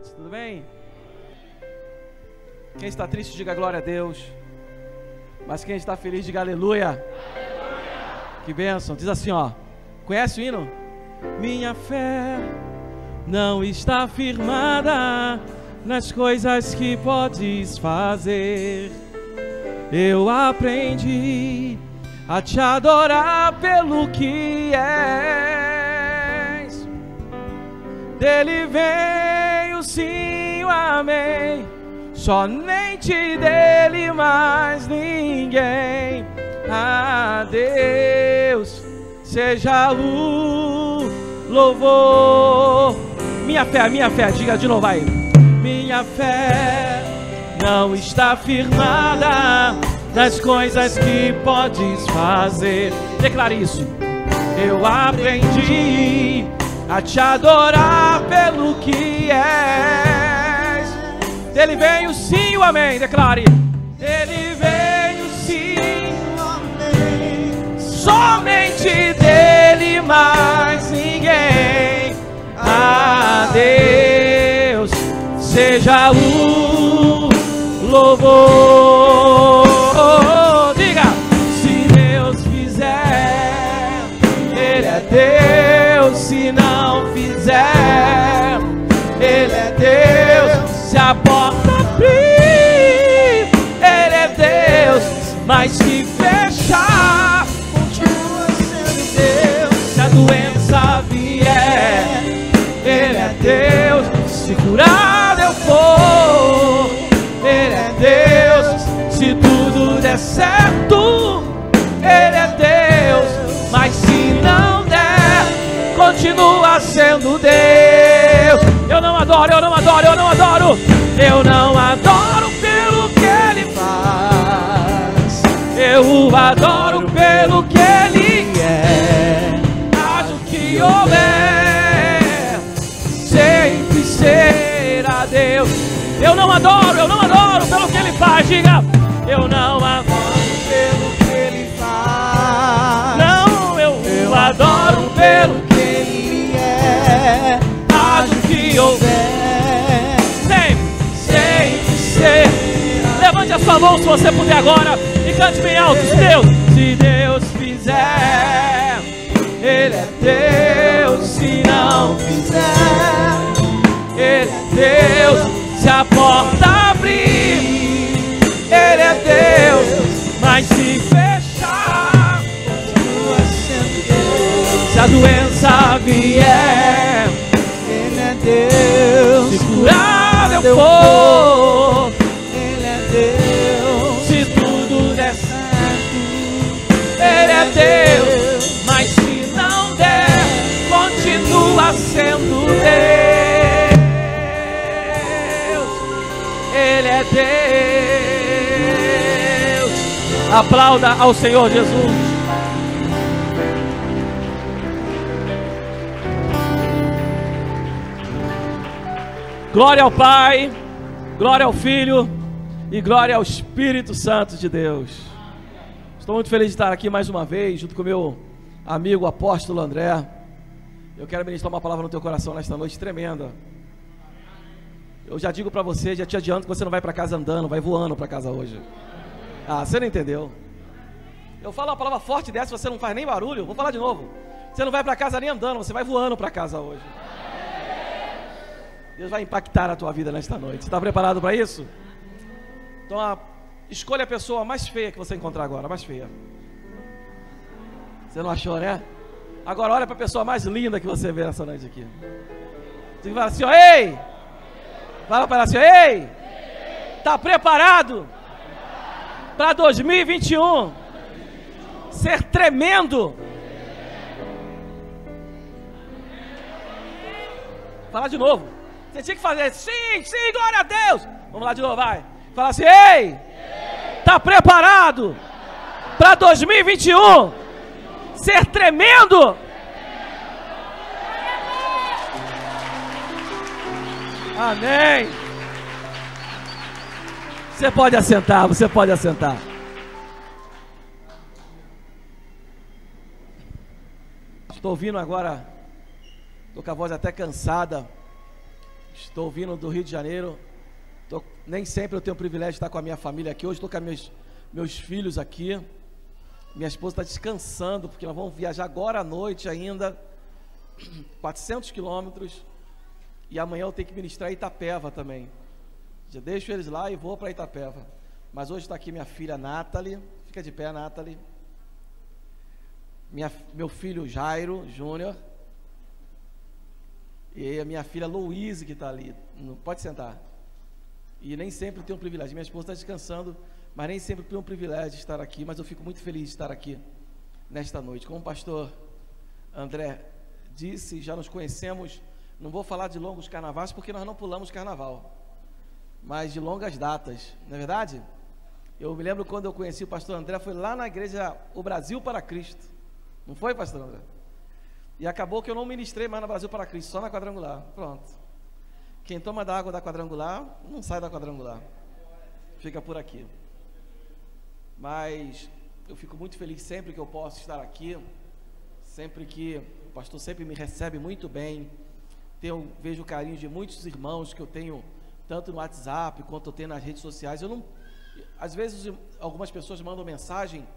irmãos? Tudo bem? Quem está triste, diga glória a Deus. Mas quem está feliz, diga aleluia. Aleluia. Que bênção. Diz assim, ó. Conhece o hino? Minha fé não está firmada nas coisas que podes fazer. Eu aprendi a te adorar pelo que és. Dele veio sim o amém, somente dele mais ninguém. A Deus seja o louvor. Minha fé, diga de novo aí. Minha fé não está firmada nas coisas que podes fazer. Declare isso. Eu aprendi a te adorar pelo que és. Dele vem o sim e o amém. Declare. Dele vem o sim, o amém. Somente dele mais ninguém. A Deus seja o louvor. Diga. Se Deus fizer, Ele é Deus. Se não fizer, Ele é Deus. Se a porta abrir, Ele é Deus. Mas se fechar, continua sendo Deus. Se a doença vier, Ele é Deus. Se curado eu for, Ele é Deus. Se tudo der certo, Ele é Deus. Mas se não der, continua sendo Deus. Eu não adoro, eu não adoro, eu não adoro. Eu não adoro pelo que Ele faz. Eu o adoro pelo que Ele é. Haja o que houver, sempre será Deus. Eu não adoro pelo que Ele faz. Diga. Eu não adoro pelo que Ele faz. Não, eu adoro pelo que Ele é. Haja o que houver, sempre ser. Levante a sua mão se você puder agora e cante bem alto. Se Deus fizer, Ele é Deus. Se não fizer, Ele é Deus. Se a porta abrir, Ele é Deus. Mas se fechar, continua sendo Deus. Se a doença vier, Ele é Deus. Se curado eu for, Ele é Deus. Se tudo der certo, Ele é Deus. Mas se não der, continua sendo Deus. Ele é Deus. Aplauda ao Senhor Jesus. Glória ao Pai, glória ao Filho e glória ao Espírito Santo de Deus. Estou muito feliz de estar aqui mais uma vez, junto com meu amigo o apóstolo André. Eu quero ministrar uma palavra no teu coração nesta noite tremenda. Eu já digo para você, já te adianto que você não vai para casa andando, vai voando para casa hoje. Ah, você não entendeu? Eu falo uma palavra forte dessa, você não faz nem barulho. Vou falar de novo. Você não vai para casa nem andando, você vai voando para casa hoje. Deus vai impactar a tua vida nesta noite. Você está preparado para isso? Então, escolha a pessoa mais feia que você encontrar agora, mais feia. Você não achou, né? Agora olha para a pessoa mais linda que você vê nessa noite aqui. Você fala assim, ó, ei! Fala para ela assim, ei! Está preparado para 2021 ser tremendo? Fala de novo. Você tinha que fazer, sim, glória a Deus. Vamos lá de novo, vai. Fala assim, ei! Está preparado para 2021 ser tremendo? Amém. Você pode assentar, você pode assentar. Estou ouvindo agora, estou com a voz até cansada. Estou vindo do Rio de Janeiro. Nem sempre eu tenho o privilégio de estar com a minha família aqui. Hoje estou com meus filhos aqui. Minha esposa está descansando, porque nós vamos viajar agora à noite ainda, 400 quilômetros. E amanhã eu tenho que ministrar em Itapeva também. Já deixo eles lá e vou para Itapeva. Mas hoje está aqui minha filha Nathalie. Fica de pé, Nathalie. Meu filho Jairo Júnior. E a minha filha Louise, que está ali. Pode sentar. E nem sempre tenho o privilégio. Minha esposa está descansando, mas nem sempre tenho o privilégio de estar aqui. Mas eu fico muito feliz de estar aqui nesta noite. Como o pastor André disse, já nos conhecemos. Não vou falar de longos carnavais, porque nós não pulamos carnaval, mas de longas datas, não é verdade? Eu me lembro quando eu conheci o pastor André, foi lá na igreja O Brasil para Cristo. Não foi, pastor André? E acabou que eu não ministrei mais no Brasil para Cristo, só na Quadrangular. Pronto. Quem toma da água da Quadrangular, não sai da Quadrangular. Fica por aqui. Mas eu fico muito feliz sempre que eu posso estar aqui. Sempre que o pastor sempre me recebe muito bem. Vejo o carinho de muitos irmãos que eu tenho, tanto no WhatsApp, quanto eu tenho nas redes sociais. Às vezes algumas pessoas mandam mensagem,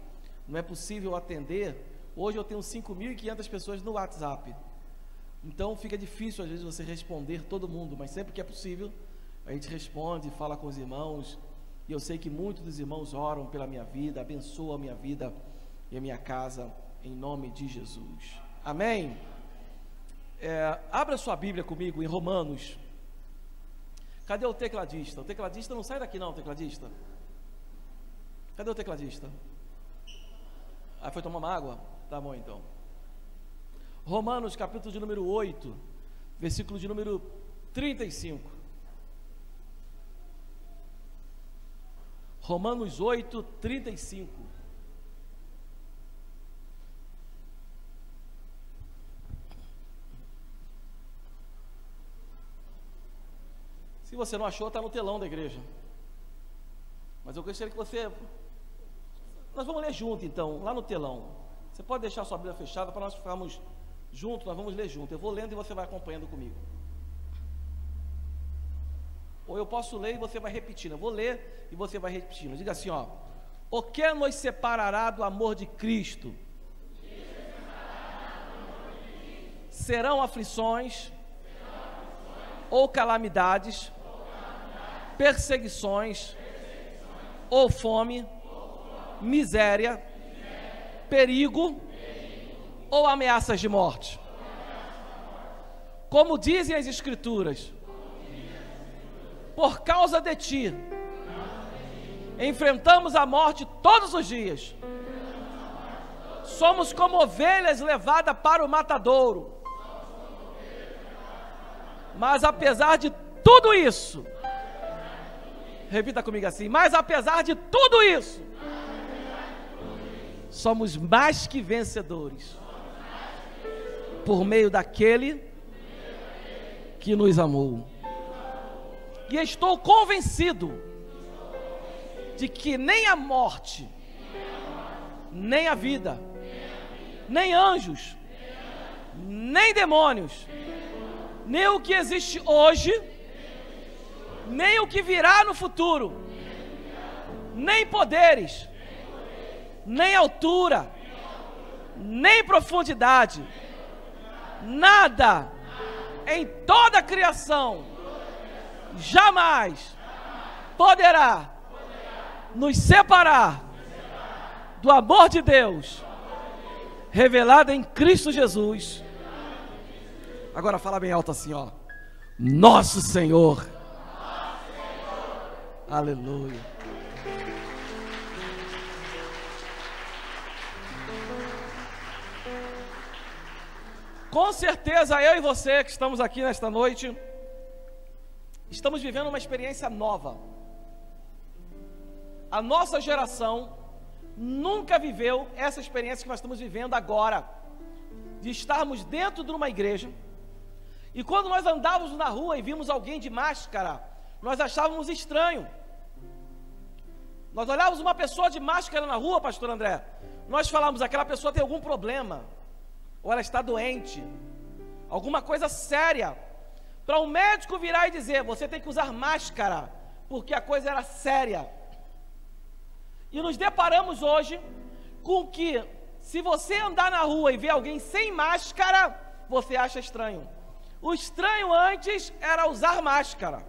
não é possível atender. Hoje eu tenho 5.500 pessoas no WhatsApp, então fica difícil às vezes você responder todo mundo, mas sempre que é possível a gente responde, fala com os irmãos. E eu sei que muitos dos irmãos oram pela minha vida, abençoam a minha vida e a minha casa, em nome de Jesus, amém? Abra sua Bíblia comigo em Romanos. Cadê o tecladista? O tecladista não sai daqui não, tecladista. Cadê o tecladista? Foi tomar uma água? Tá bom então. Romanos capítulo de número 8, versículo de número 35. Romanos 8, 35. Se você não achou, está no telão da igreja. Mas eu gostaria que você... Nós vamos ler junto então, lá no telão. Você pode deixar a sua Bíblia fechada para nós ficarmos juntos, nós vamos ler junto. Eu vou lendo e você vai acompanhando comigo. Ou eu posso ler e você vai repetindo. Eu vou ler e você vai repetindo. Diga assim, ó: o que nos separará do amor de Cristo? Serão aflições, ou calamidades, perseguições, ou fome, miséria, perigo, ou ameaças de morte. Como dizem as Escrituras, por causa de ti, enfrentamos a morte todos os dias. Somos como ovelhas levadas para o matadouro. Mas apesar de tudo isso, repita comigo assim: mas apesar de tudo isso, somos mais que vencedores, por meio daquele que nos amou. E estou convencido de que nem a morte, nem a vida, nem anjos, nem demônios, nem o que existe hoje, nem o que virá no futuro, nem poderes, nem altura, nem profundidade, nada em toda a criação jamais poderá nos separar do amor de Deus revelado em Cristo Jesus. Agora fala bem alto assim, ó: nosso Senhor. Aleluia. Com certeza eu e você que estamos aqui nesta noite estamos vivendo uma experiência nova. A nossa geração nunca viveu essa experiência que nós estamos vivendo agora, de estarmos dentro de uma igreja, e quando nós andávamos na rua e vimos alguém de máscara, nós achávamos estranho. Nós olhávamos uma pessoa de máscara na rua, pastor André, nós falávamos: aquela pessoa tem algum problema, ou ela está doente, alguma coisa séria, para um médico virar e dizer: você tem que usar máscara, porque a coisa era séria. E nos deparamos hoje com que, se você andar na rua e ver alguém sem máscara, você acha estranho. O estranho antes era usar máscara.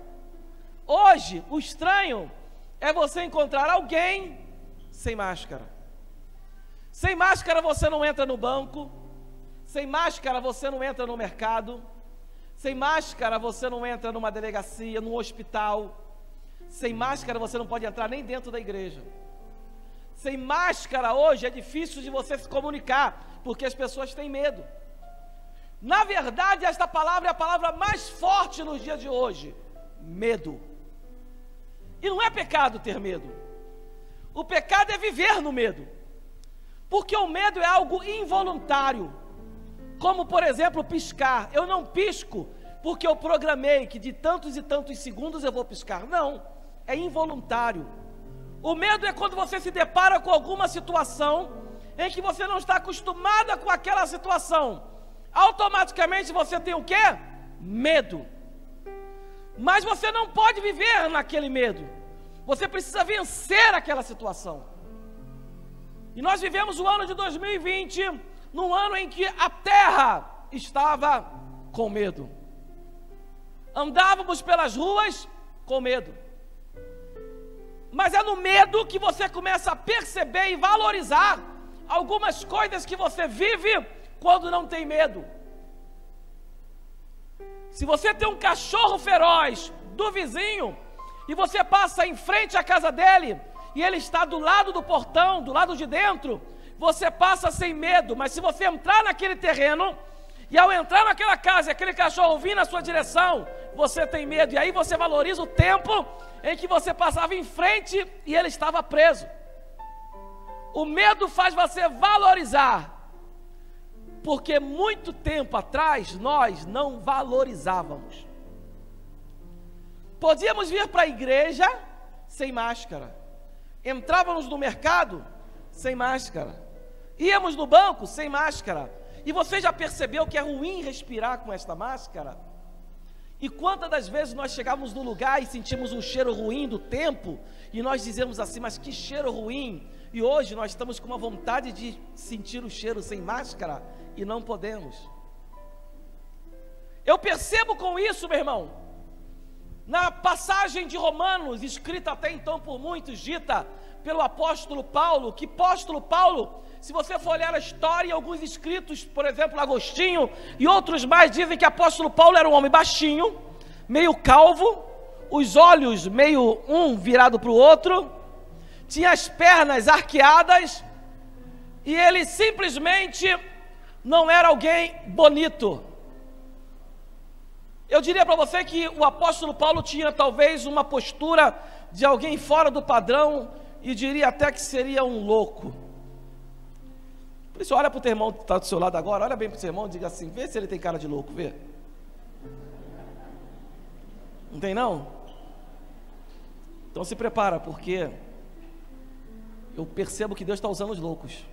Hoje, o estranho é você encontrar alguém sem máscara. Sem máscara você não entra no banco, sem máscara você não entra no mercado, sem máscara você não entra numa delegacia, num hospital, sem máscara você não pode entrar nem dentro da igreja. Sem máscara hoje é difícil de você se comunicar, porque as pessoas têm medo. Na verdade, esta palavra é a palavra mais forte nos dias de hoje: medo. E não é pecado ter medo. O pecado é viver no medo, porque o medo é algo involuntário. Como, por exemplo, piscar. Eu não pisco porque eu programei que de tantos e tantos segundos eu vou piscar. Não, é involuntário. O medo é quando você se depara com alguma situação em que você não está acostumada com aquela situação. Automaticamente você tem o quê? Medo. Mas você não pode viver naquele medo. Você precisa vencer aquela situação. E nós vivemos o ano de 2020, num ano em que a terra estava com medo. Andávamos pelas ruas com medo. Mas é no medo que você começa a perceber e valorizar algumas coisas que você vive quando não tem medo. Se você tem um cachorro feroz do vizinho e você passa em frente à casa dele e ele está do lado do portão, do lado de dentro, você passa sem medo. Mas se você entrar naquele terreno e ao entrar naquela casa e aquele cachorro vir na sua direção, você tem medo. E aí você valoriza o tempo em que você passava em frente e ele estava preso. O medo faz você valorizar, porque muito tempo atrás nós não valorizávamos. Podíamos vir para a igreja sem máscara, entrávamos no mercado sem máscara, íamos no banco sem máscara. E você já percebeu que é ruim respirar com esta máscara? E quantas das vezes nós chegávamos no lugar e sentimos um cheiro ruim do tempo, e nós dizemos assim: mas que cheiro ruim. E hoje nós estamos com uma vontade de sentir o cheiro sem máscara e não podemos. Eu percebo com isso, meu irmão, na passagem de Romanos, escrita até então por muitos, dita pelo apóstolo Paulo, que apóstolo Paulo, se você for olhar a história, alguns escritos, por exemplo, Agostinho e outros mais, dizem que apóstolo Paulo era um homem baixinho, meio calvo, os olhos meio um virado para o outro, tinha as pernas arqueadas, e ele simplesmente não era alguém bonito. Eu diria para você que o apóstolo Paulo tinha talvez uma postura de alguém fora do padrão, e diria até que seria um louco. Por isso, olha para o teu irmão que está do seu lado agora, olha bem para o seu irmão e diga assim: vê se ele tem cara de louco, vê. Não tem não? Então se prepara, porque eu percebo que Deus está usando os loucos.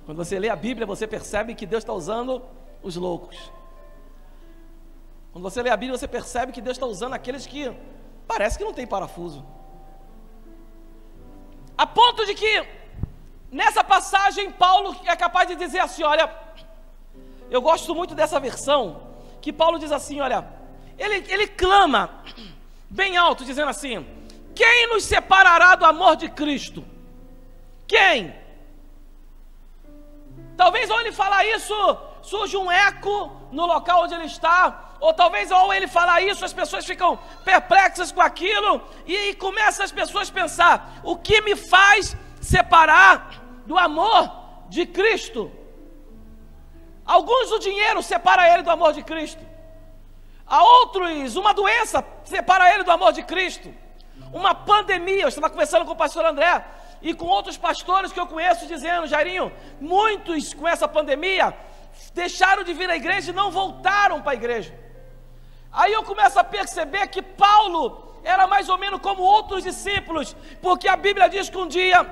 Quando você lê a Bíblia, você percebe que Deus está usando os loucos. Quando você lê a Bíblia, você percebe que Deus está usando aqueles que parece que não tem parafuso. A ponto de que, nessa passagem, Paulo é capaz de dizer assim, olha, eu gosto muito dessa versão, que Paulo diz assim, olha, ele clama bem alto, dizendo assim: quem nos separará do amor de Cristo? Quem? Talvez ao ele falar isso, surge um eco no local onde ele está, ou talvez ao ele falar isso, as pessoas ficam perplexas com aquilo, e começam as pessoas a pensar: o que me faz separar do amor de Cristo? Alguns, o dinheiro separa ele do amor de Cristo. A outros, uma doença separa ele do amor de Cristo. Uma pandemia, eu estava conversando com o pastor André e com outros pastores que eu conheço, dizendo: Jairinho, muitos com essa pandemia deixaram de vir à igreja e não voltaram para a igreja. Aí eu começo a perceber que Paulo era mais ou menos como outros discípulos, porque a Bíblia diz que um dia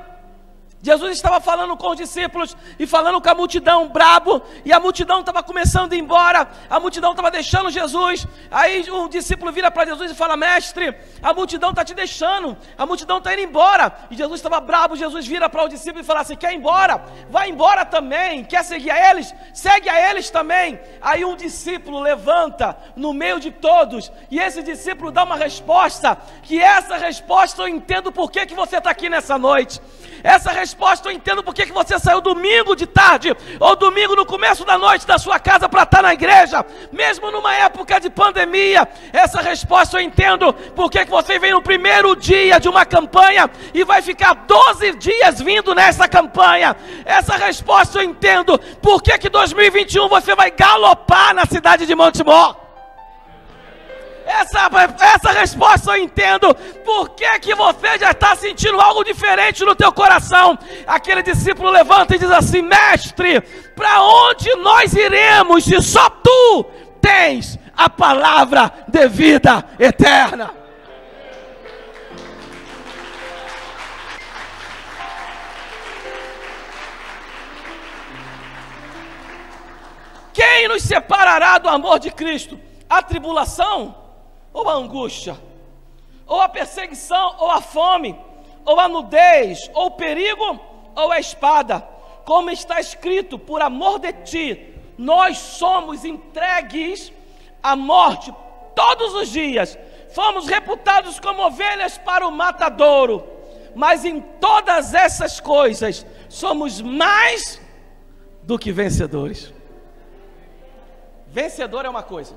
Jesus estava falando com os discípulos e falando com a multidão, brabo, e a multidão estava começando a ir embora, a multidão estava deixando Jesus. Aí o discípulo vira para Jesus e fala: mestre, a multidão está te deixando, a multidão está indo embora. E Jesus estava brabo. Jesus vira para o discípulo e fala assim: quer ir embora? Vai embora também. Quer seguir a eles? Segue a eles também. Aí um discípulo levanta no meio de todos, e esse discípulo dá uma resposta, que essa resposta eu entendo por que você está aqui nessa noite. Essa resposta eu entendo porque você saiu domingo de tarde, ou domingo no começo da noite da sua casa para estar na igreja, mesmo numa época de pandemia. Essa resposta eu entendo porque você veio no primeiro dia de uma campanha e vai ficar 12 dias vindo nessa campanha. Essa resposta eu entendo porque que 2021 você vai galopar na cidade de Montemor. Essa resposta eu entendo. Por que você já está sentindo algo diferente no teu coração? Aquele discípulo levanta e diz assim: mestre, para onde nós iremos se só tu tens a palavra de vida eterna? Quem nos separará do amor de Cristo? A tribulação? Ou a angústia, ou a perseguição, ou a fome, ou a nudez, ou o perigo, ou a espada? Como está escrito: por amor de ti, nós somos entregues à morte todos os dias, fomos reputados como ovelhas para o matadouro. Mas em todas essas coisas, somos mais do que vencedores. Vencedor é uma coisa,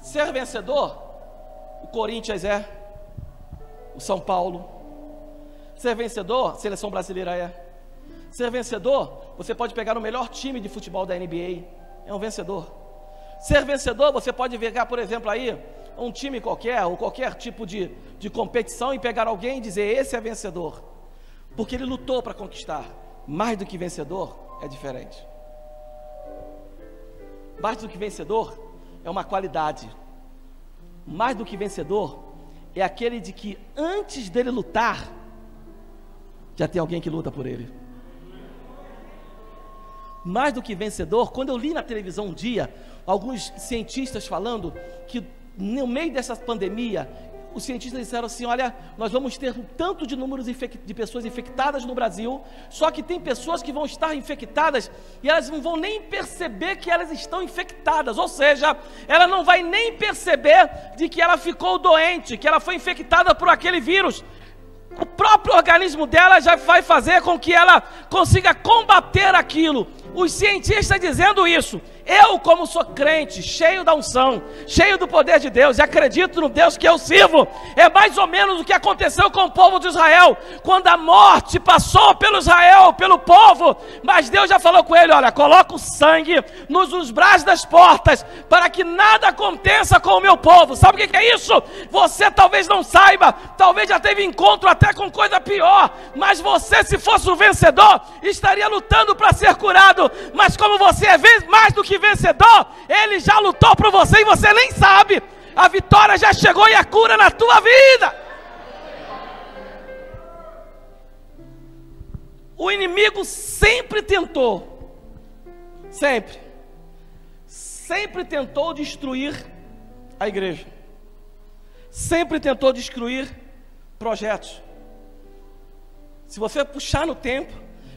ser vencedor, o Corinthians é, o São Paulo. Ser vencedor, a seleção brasileira é. Ser vencedor, você pode pegar o melhor time de futebol da NBA, é um vencedor. Ser vencedor, você pode pegar, por exemplo, aí, um time qualquer, ou qualquer tipo de competição, e pegar alguém e dizer: esse é vencedor, porque ele lutou para conquistar. Mais do que vencedor é diferente. Mais do que vencedor é uma qualidade. Mais do que vencedor é aquele de que antes dele lutar, já tem alguém que luta por ele. Mais do que vencedor, quando eu li na televisão um dia alguns cientistas falando que no meio dessa pandemia, os cientistas disseram assim: olha, nós vamos ter um tanto de números de pessoas infectadas no Brasil, só que tem pessoas que vão estar infectadas e elas não vão nem perceber que elas estão infectadas, ou seja, ela não vai nem perceber de que ela ficou doente, que ela foi infectada por aquele vírus. O próprio organismo dela já vai fazer com que ela consiga combater aquilo. Os cientistas dizendo isso. Eu, como sou crente, cheio da unção, cheio do poder de Deus, e acredito no Deus que eu sirvo, é mais ou menos o que aconteceu com o povo de Israel, quando a morte passou pelo Israel, pelo povo, mas Deus já falou com ele: olha, coloca o sangue nos umbrais das portas, para que nada aconteça com o meu povo. Sabe o que é isso? Você talvez não saiba, talvez já teve encontro até com coisa pior, mas você, se fosse o vencedor, estaria lutando para ser curado. Mas como você é mais do que vencedor, ele já lutou por você e você nem sabe. A vitória já chegou e a cura na tua vida. O inimigo sempre tentou, sempre tentou destruir a igreja, sempre tentou destruir projetos. Se você puxar no tempo,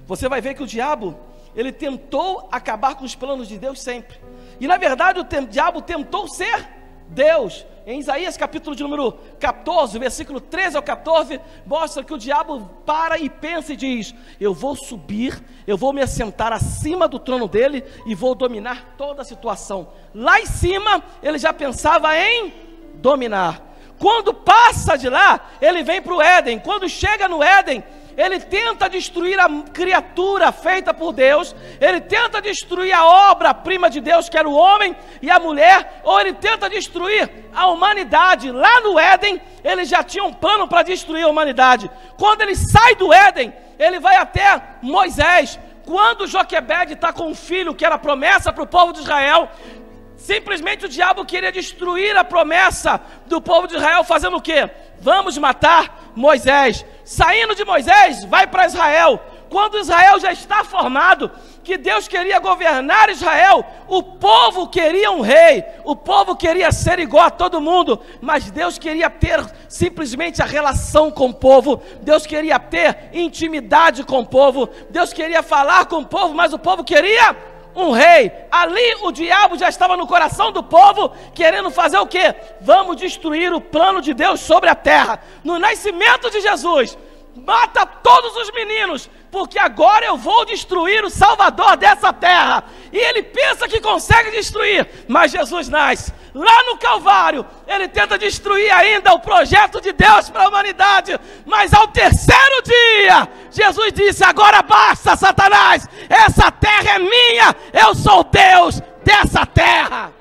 você vai ver que o diabo, ele tentou acabar com os planos de Deus sempre. E na verdade o diabo tentou ser Deus. Em Isaías capítulo de número 14, versículo 13 ao 14, mostra que o diabo para e pensa e diz: eu vou subir, eu vou me assentar acima do trono dele e vou dominar toda a situação. Lá em cima ele já pensava em dominar. Quando passa de lá, ele vem para o Éden. Quando chega no Éden, ele tenta destruir a criatura feita por Deus, ele tenta destruir a obra-prima de Deus, que era o homem e a mulher, ou ele tenta destruir a humanidade. Lá no Éden, ele já tinha um plano para destruir a humanidade. Quando ele sai do Éden, ele vai até Moisés. Quando Joquebede está com um filho, que era promessa para o povo de Israel, simplesmente o diabo queria destruir a promessa do povo de Israel, fazendo o quê? Vamos matar Moisés. Saindo de Moisés, vai para Israel. quando Israel já está formado, que Deus queria governar Israel, o povo queria um rei, o povo queria ser igual a todo mundo, mas Deus queria ter simplesmente a relação com o povo, Deus queria ter intimidade com o povo, Deus queria falar com o povo, mas o povo queria um rei. Ali o diabo já estava no coração do povo, querendo fazer o quê? Vamos destruir o plano de Deus sobre a terra. No nascimento de Jesus, mata todos os meninos, porque agora eu vou destruir o Salvador dessa terra. E ele pensa que consegue destruir, mas Jesus nasce. Lá no Calvário, ele tenta destruir ainda o projeto de Deus para a humanidade, mas ao terceiro dia, Jesus disse: agora basta, Satanás, essa terra é minha, eu sou Deus dessa terra.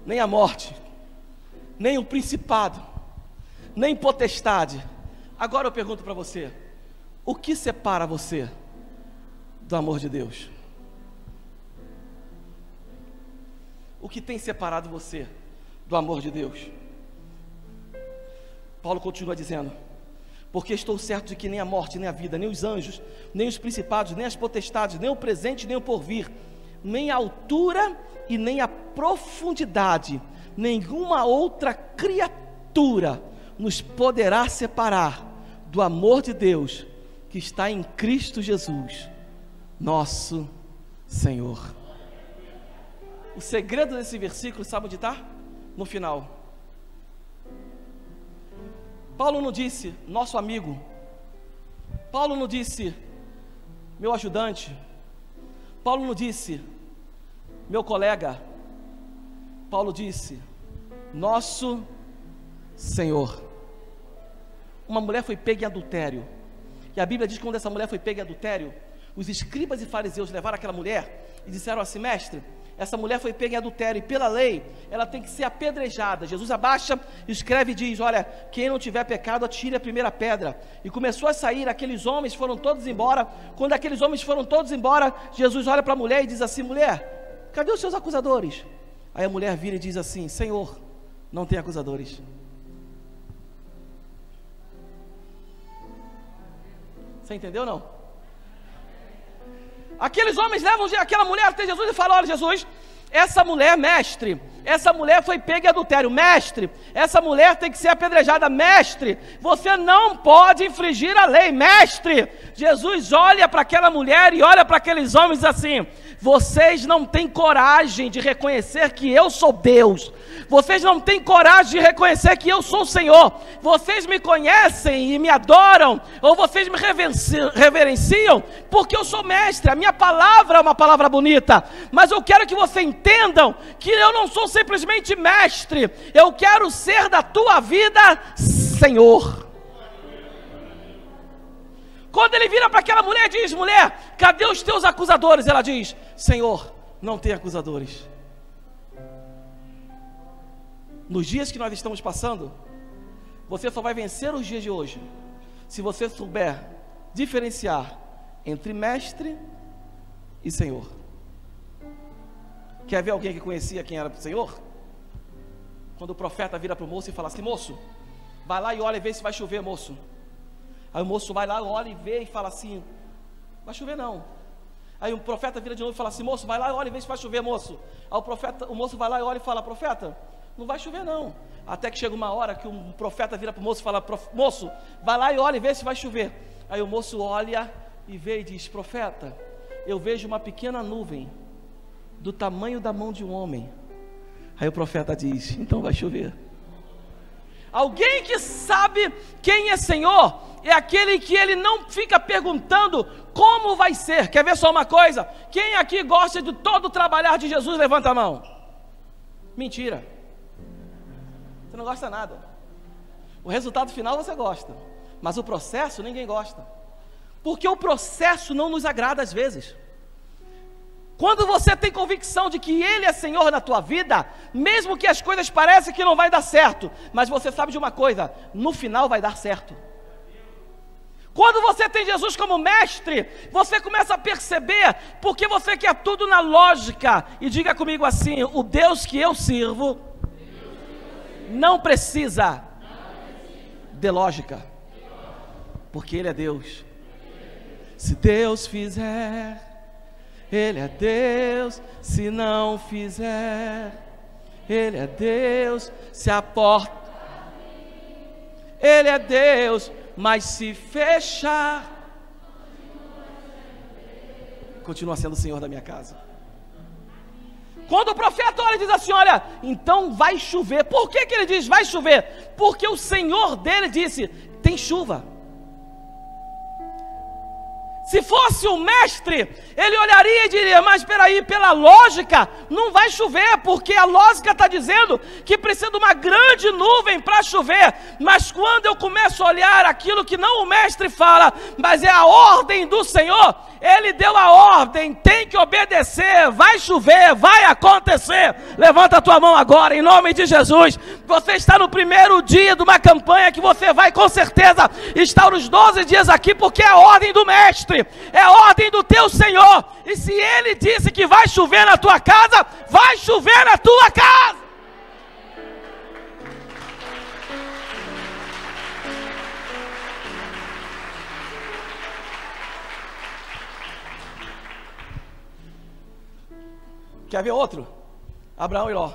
Nem a morte, nem o principado, nem potestade. Agora eu pergunto para você: o que separa você do amor de Deus? O que tem separado você do amor de Deus? Paulo continua dizendo: porque estou certo de que nem a morte, nem a vida, nem os anjos, nem os principados, nem as potestades, nem o presente, nem o porvir, nem a altura e nem a profundidade, nenhuma outra criatura nos poderá separar do amor de Deus que está em Cristo Jesus, nosso Senhor. O segredo desse versículo, sabe onde está? No final. Paulo não disse nosso amigo, Paulo não disse meu ajudante, Paulo não disse meu colega, Paulo disse nosso Senhor. Uma mulher foi pega em adultério, e a Bíblia diz que quando essa mulher foi pega em adultério, os escribas e fariseus levaram aquela mulher e disseram assim: mestre, essa mulher foi pega em adultério e pela lei ela tem que ser apedrejada. Jesus abaixa, escreve e diz: olha, quem não tiver pecado atire a primeira pedra. E começou a sair, aqueles homens foram todos embora. Quando aqueles homens foram todos embora, Jesus olha para a mulher e diz assim: mulher, cadê os seus acusadores? Aí a mulher vira e diz assim: Senhor, não tem acusadores. Você entendeu ou não? Aqueles homens levam aquela mulher até Jesus e falam: olha, Jesus, essa mulher, mestre, essa mulher foi pega em adultério, mestre, essa mulher tem que ser apedrejada, mestre, você não pode infringir a lei, mestre. Jesus olha para aquela mulher e olha para aqueles homens assim: vocês não têm coragem de reconhecer que eu sou Deus, vocês não têm coragem de reconhecer que eu sou o Senhor, vocês me conhecem e me adoram, ou vocês me reverenciam porque eu sou mestre, a minha palavra é uma palavra bonita, mas eu quero que vocês entendam que eu não sou simplesmente mestre, eu quero ser da tua vida Senhor. Quando ele vira para aquela mulher e diz: mulher, cadê os teus acusadores? Ela diz: Senhor, não tem acusadores. Nos dias que nós estamos passando, você só vai vencer os dias de hoje se você souber diferenciar entre mestre e Senhor. Quer ver alguém que conhecia quem era o Senhor? Quando o profeta vira para o moço e fala assim: moço, vai lá e olha e vê se vai chover, moço. Aí o moço vai lá, olha e vê e fala assim: vai chover não. Aí o profeta vira de novo e fala assim: moço, vai lá e olha e vê se vai chover, moço. Aí o moço vai lá e olha e fala: profeta, não vai chover não. Até que chega uma hora que um profeta vira para o moço e fala: moço, vai lá e olha e vê se vai chover. Aí o moço olha e vê e diz: profeta, eu vejo uma pequena nuvem do tamanho da mão de um homem. Aí o profeta diz: então vai chover. Alguém que sabe quem é Senhor é aquele que ele não fica perguntando como vai ser. Quer ver só uma coisa? Quem aqui gosta de todo o trabalhar de Jesus? Levanta a mão. Mentira. Você não gosta nada. O resultado final você gosta, mas o processo ninguém gosta, porque o processo não nos agrada às vezes. Quando você tem convicção de que Ele é Senhor na tua vida, mesmo que as coisas pareçam que não vai dar certo, mas você sabe de uma coisa: no final vai dar certo. Quando você tem Jesus como mestre, você começa a perceber, porque você quer tudo na lógica. E diga comigo assim: o Deus que eu sirvo não precisa Dê lógica. Porque Ele é Deus. Se Deus fizer, Ele é Deus. Se não fizer, Ele é Deus. Se a porta, Ele é Deus. Mas se fechar, continua sendo o Senhor da minha casa. Quando o profeta olha e diz assim, olha, então vai chover. Por que ele diz vai chover? Porque o Senhor dele disse, tem chuva. Se fosse o mestre, ele olharia e diria, mas espera aí, pela lógica, não vai chover, porque a lógica está dizendo que precisa de uma grande nuvem para chover. Mas quando eu começo a olhar aquilo que não o mestre fala, mas é a ordem do Senhor, Ele deu a ordem, tem que obedecer, vai chover, vai acontecer. Levanta a tua mão agora, em nome de Jesus. Você está no primeiro dia de uma campanha que você vai com certeza estar os 12 dias aqui, porque é a ordem do mestre. É a ordem do teu Senhor. E se Ele disse que vai chover na tua casa, vai chover na tua casa. Quer ver outro? Abraão e Ló.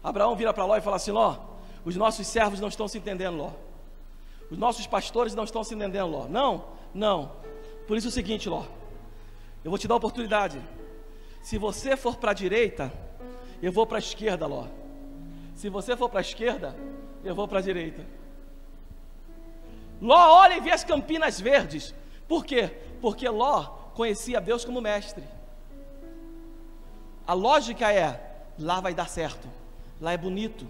Abraão vira para Ló e fala assim, Ló, os nossos servos não estão se entendendo, Ló. Os nossos pastores não estão se entendendo, Ló. Não. Por isso é o seguinte, Ló. Eu vou te dar a oportunidade. Se você for para a direita, eu vou para a esquerda, Ló. Se você for para a esquerda, eu vou para a direita. Ló olha e vê as campinas verdes. Por quê? Porque Ló conhecia Deus como mestre. A lógica é, lá vai dar certo, lá é bonito,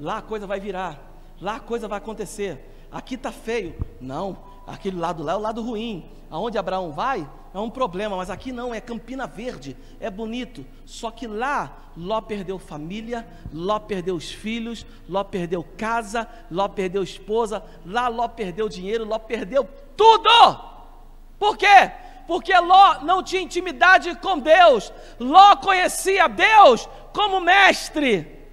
lá a coisa vai virar, lá a coisa vai acontecer. Aqui está feio, não, aquele lado lá é o lado ruim. Aonde Abraão vai é um problema, mas aqui não, é campina verde, é bonito. Só que lá Ló perdeu família, Ló perdeu os filhos, Ló perdeu casa, Ló perdeu esposa, lá Ló perdeu dinheiro, Ló perdeu tudo. Por quê? Porque Ló não tinha intimidade com Deus. Ló conhecia Deus como mestre.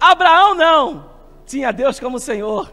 Abraão não, tinha Deus como Senhor.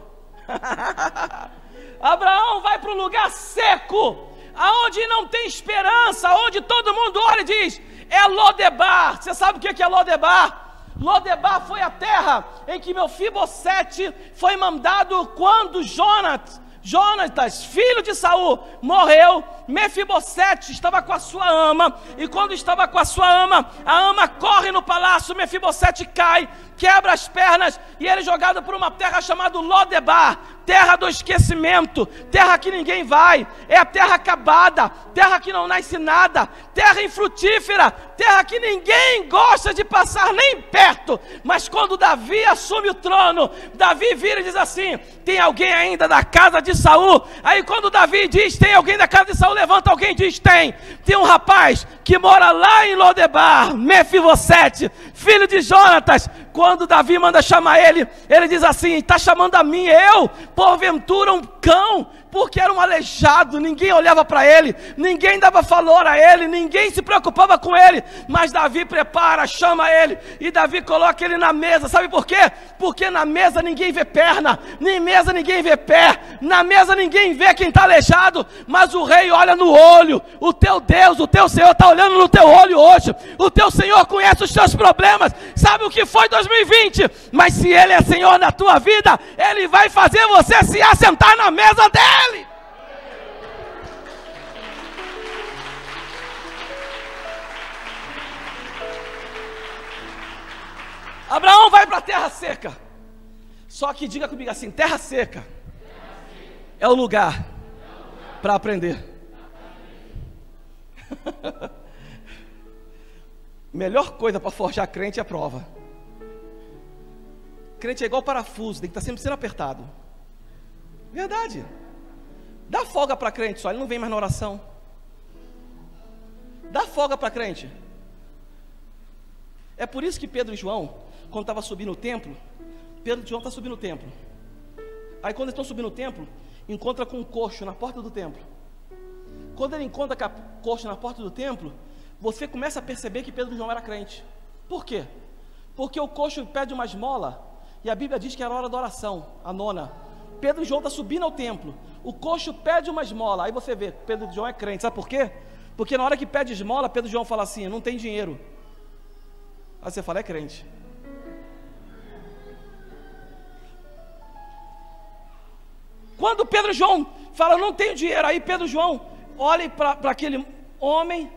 Abraão vai para um lugar seco, aonde não tem esperança, onde todo mundo olha e diz, é Lodebar. Você sabe o que é Lodebar? Lodebar foi a terra em que Mefibosete foi mandado quando Jonatas, filho de Saul, morreu. Mefibosete estava com a sua ama, e quando estava com a sua ama, a ama corre no palácio, Mefibosete cai, quebra as pernas, e ele é jogado por uma terra chamada Lodebar, terra do esquecimento, terra que ninguém vai, é a terra acabada, terra que não nasce nada, terra infrutífera, terra que ninguém gosta de passar nem perto. Mas quando Davi assume o trono, Davi vira e diz assim, tem alguém ainda da casa de Saul? Aí quando Davi diz, tem alguém da casa de Saul, levanta alguém e diz, tem um rapaz que mora lá em Lodebar, Mefibosete, filho de Jonatas. Quando Davi manda chamar ele, ele diz assim, está chamando a mim, eu, porventura um cão, porque era um aleijado, ninguém olhava para ele, ninguém dava valor a ele, ninguém se preocupava com ele, mas Davi prepara, chama ele, e Davi coloca ele na mesa. Sabe por quê? Porque na mesa ninguém vê perna, nem mesa ninguém vê pé, na mesa ninguém vê quem está aleijado, mas o rei olha no olho. O teu Deus, o teu Senhor está olhando no teu olho hoje, o teu Senhor conhece os teus problemas, sabe o que foi 2020, mas se Ele é Senhor na tua vida, Ele vai fazer você se assentar na mesa dEle. Abraão vai para a terra seca. Só que diga comigo assim, terra seca é o lugar para aprender. Melhor coisa para forjar crente é a prova. Crente é igual parafuso, tem que estar sempre sendo apertado. Verdade. Dá folga para crente, só ele não vem mais na oração. Dá folga para crente. É por isso que Pedro e João, quando estava subindo o templo, Pedro e João estão subindo o templo. Aí quando eles estão subindo o templo, encontra com um coxo na porta do templo. Quando ele encontra com a coxa na porta do templo, você começa a perceber que Pedro e João era crente. Por quê? Porque o coxo pede uma esmola, e a Bíblia diz que era a hora da oração, a nona. Pedro e João estão subindo ao templo, o coxo pede uma esmola, aí você vê, Pedro e João é crente, sabe por quê? Porque na hora que pede esmola, Pedro e João falam assim, não tem dinheiro, aí você fala, é crente. Quando Pedro e João falam, não tenho dinheiro, aí Pedro e João olhem para aquele homem,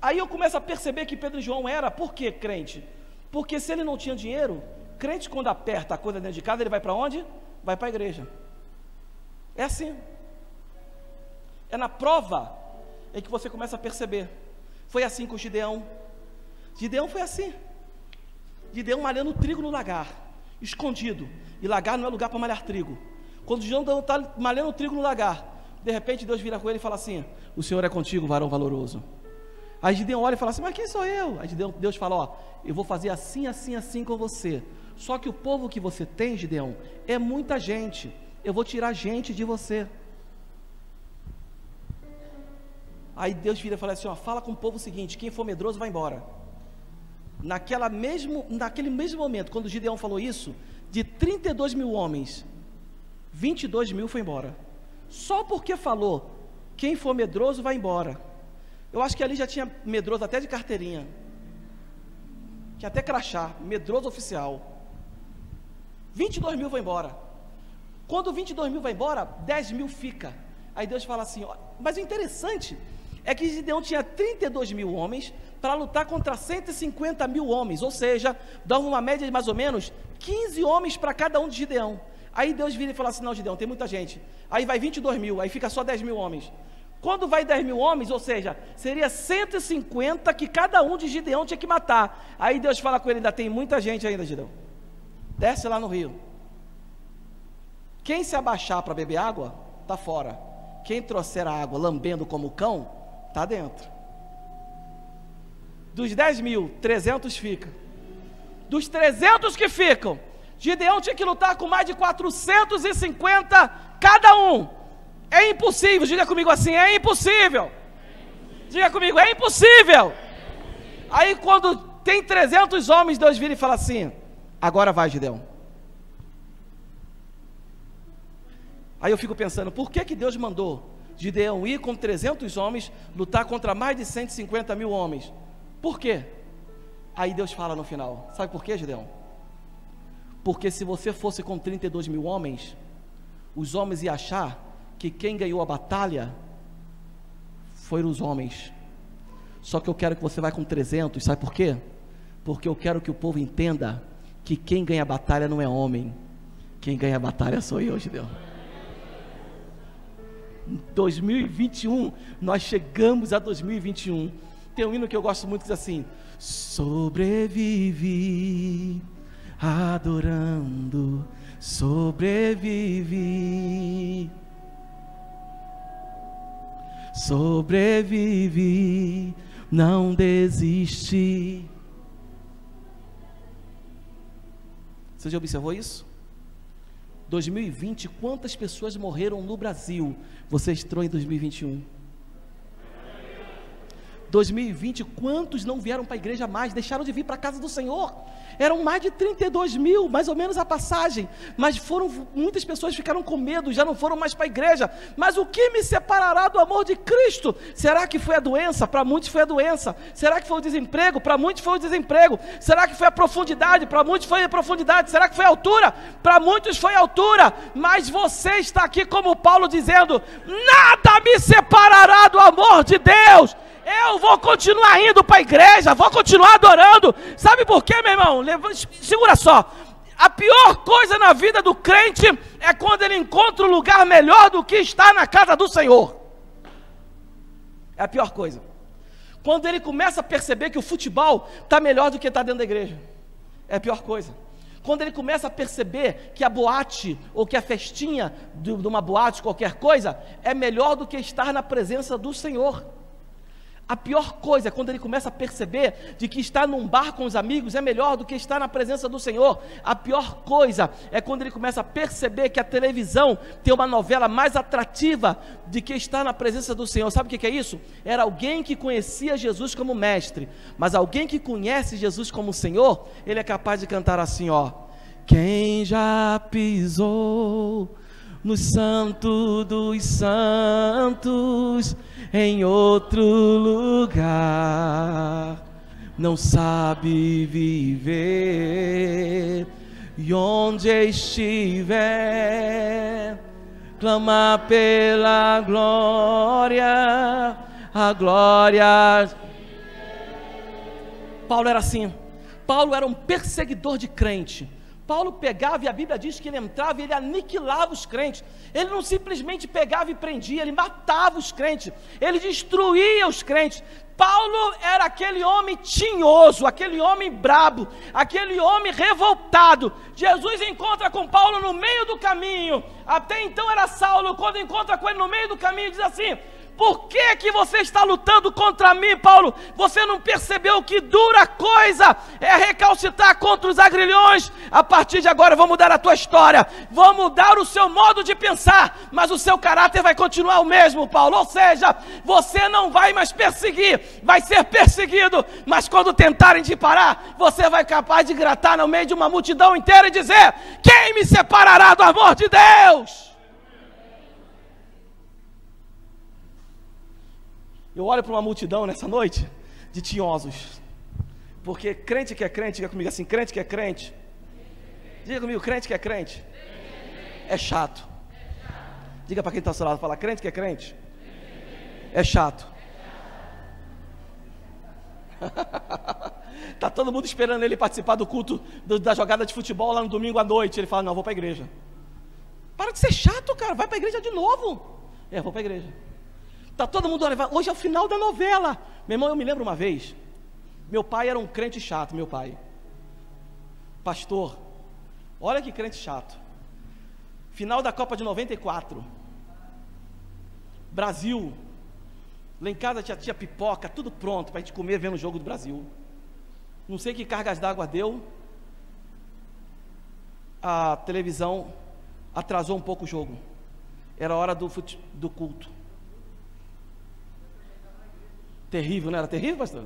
aí eu começo a perceber que Pedro e João era, por que crente? Porque se ele não tinha dinheiro, crente quando aperta a coisa dentro de casa, ele vai para onde? Vai para a igreja. É assim. É na prova em que você começa a perceber. Foi assim com Gideão. Gideão foi assim. Gideão malhando trigo no lagar, escondido. E lagar não é lugar para malhar trigo. Quando Gideão está malhando trigo no lagar, de repente Deus vira com ele e fala assim, o Senhor é contigo, varão valoroso. Aí Gideão olha e fala assim, mas quem sou eu? Aí Deus fala, ó, eu vou fazer assim, assim, assim com você. Só que o povo que você tem, Gideão, é muita gente. Eu vou tirar gente de você. Aí Deus vira e fala assim, ó, fala com o povo o seguinte, quem for medroso vai embora. Naquele mesmo momento, quando Gideão falou isso, de 32 mil homens, 22 mil foi embora. Só porque falou, quem for medroso vai embora. Eu acho que ali já tinha medroso até de carteirinha, tinha até crachá, medroso oficial. 22 mil vai embora. Quando 22 mil vai embora, 10 mil fica. Aí Deus fala assim, ó, mas o interessante é que Gideão tinha 32 mil homens para lutar contra 150 mil homens, ou seja, dá uma média de mais ou menos 15 homens para cada um de Gideão. Aí Deus vira e fala assim, não, Gideão, tem muita gente. Aí vai 22 mil, aí fica só 10 mil homens. Quando vai 10 mil homens, ou seja, seria 150 que cada um de Gideão tinha que matar. Aí Deus fala com ele, ainda tem muita gente ainda, Gideão. Desce lá no rio. Quem se abaixar para beber água, está fora. Quem trouxer a água lambendo como cão, está dentro. Dos 10 mil, 300 ficam. Dos 300 que ficam, Gideão tinha que lutar com mais de 450 cada um. É impossível, diga comigo assim, é impossível. Diga comigo, é impossível. Aí quando tem 300 homens, Deus vira e fala assim, agora vai, Gideão. Aí eu fico pensando, por que Deus mandou Gideão ir com 300 homens, lutar contra mais de 150 mil homens? Por quê? Aí Deus fala no final, sabe por quê, Gideão? Porque se você fosse com 32 mil homens, os homens iam achar que quem ganhou a batalha foram os homens. Só que eu quero que você vá com 300, sabe por quê? Porque eu quero que o povo entenda que quem ganha a batalha não é homem, quem ganha a batalha sou eu, Gideão. Em 2021, nós chegamos a 2021. Tem um hino que eu gosto muito que diz assim: sobrevivi, adorando, sobrevivi, sobrevivi, não desisti. Você já observou isso? 2020, quantas pessoas morreram no Brasil? Você entrou em 2021. 2020, quantos não vieram para a igreja mais, deixaram de vir para a casa do Senhor? Eram mais de 32 mil, mais ou menos a passagem, mas muitas pessoas ficaram com medo, já não foram mais para a igreja. Mas o que me separará do amor de Cristo? Será que foi a doença? Para muitos foi a doença. Será que foi o desemprego? Para muitos foi o desemprego. Será que foi a profundidade? Para muitos foi a profundidade. Será que foi a altura? Para muitos foi a altura. Mas você está aqui como Paulo dizendo: nada me separará do amor de Deus. Eu vou continuar indo para a igreja, vou continuar adorando. Sabe por quê, meu irmão? Segura só. A pior coisa na vida do crente é quando ele encontra um lugar melhor do que estar na casa do Senhor. É a pior coisa. Quando ele começa a perceber que o futebol está melhor do que estar dentro da igreja. É a pior coisa. Quando ele começa a perceber que a boate, ou que a festinha de uma boate, qualquer coisa, é melhor do que estar na presença do Senhor. A pior coisa é quando ele começa a perceber de que estar num bar com os amigos é melhor do que estar na presença do Senhor. A pior coisa é quando ele começa a perceber que a televisão tem uma novela mais atrativa do que estar na presença do Senhor. Sabe o que é isso? Era alguém que conhecia Jesus como mestre, mas alguém que conhece Jesus como Senhor, ele é capaz de cantar assim, ó: Quem já pisou no santo dos santos, em outro lugar, não sabe viver, e onde estiver, clama pela glória, a glória. Paulo era assim. Paulo era um perseguidor de crente. Paulo pegava, e a Bíblia diz que ele entrava e ele aniquilava os crentes. Ele não simplesmente pegava e prendia, ele matava os crentes, ele destruía os crentes. Paulo era aquele homem tinhoso, aquele homem brabo, aquele homem revoltado. Jesus encontra com Paulo no meio do caminho. Até então era Saulo. Quando encontra com ele no meio do caminho, diz assim: por que você está lutando contra mim, Paulo? Você não percebeu que dura coisa é recalcitrar contra os agrilhões? A partir de agora eu vou mudar a tua história, vou mudar o seu modo de pensar, mas o seu caráter vai continuar o mesmo, Paulo. Ou seja, você não vai mais perseguir, vai ser perseguido, mas quando tentarem te parar, você vai capaz de gritar no meio de uma multidão inteira e dizer: quem me separará do amor de Deus? Eu olho para uma multidão nessa noite de tinhosos, porque crente que é crente, diga comigo assim, crente que é crente, diga comigo, crente que é crente, é chato. Diga para quem está ao seu lado, fala, crente que é crente, é chato. Está todo mundo esperando ele participar do culto da jogada de futebol lá no domingo à noite. Ele fala, não, vou para a igreja. Para de ser chato, cara, vai para a igreja de novo. Vou para a igreja. Está todo mundo, hoje é o final da novela. Meu irmão, eu me lembro uma vez, meu pai era um crente chato, meu pai, pastor, olha que crente chato. Final da Copa de 94, Brasil, lá em casa tinha pipoca, tudo pronto para a gente comer vendo o jogo do Brasil. Não sei que cargas d'água deu, a televisão atrasou um pouco o jogo, era a hora do culto. Terrível, não era terrível, pastor?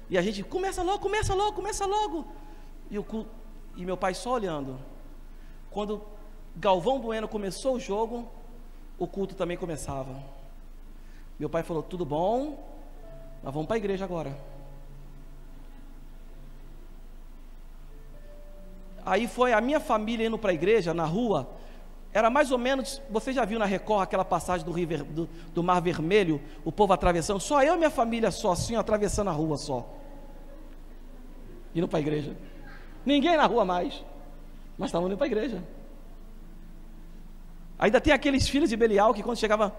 E a gente, começa logo. E meu pai só olhando. Quando Galvão Bueno começou o jogo, o culto também começava. Meu pai falou, tudo bom, nós vamos para a igreja agora. Aí foi a minha família indo para a igreja, na rua. Era mais ou menos, você já viu na Record aquela passagem do Mar Vermelho, o povo atravessando, só eu e minha família só, assim, atravessando a rua só, indo para a igreja, ninguém na rua mais, mas estavam indo para a igreja. Ainda tem aqueles filhos de Belial, que quando chegava,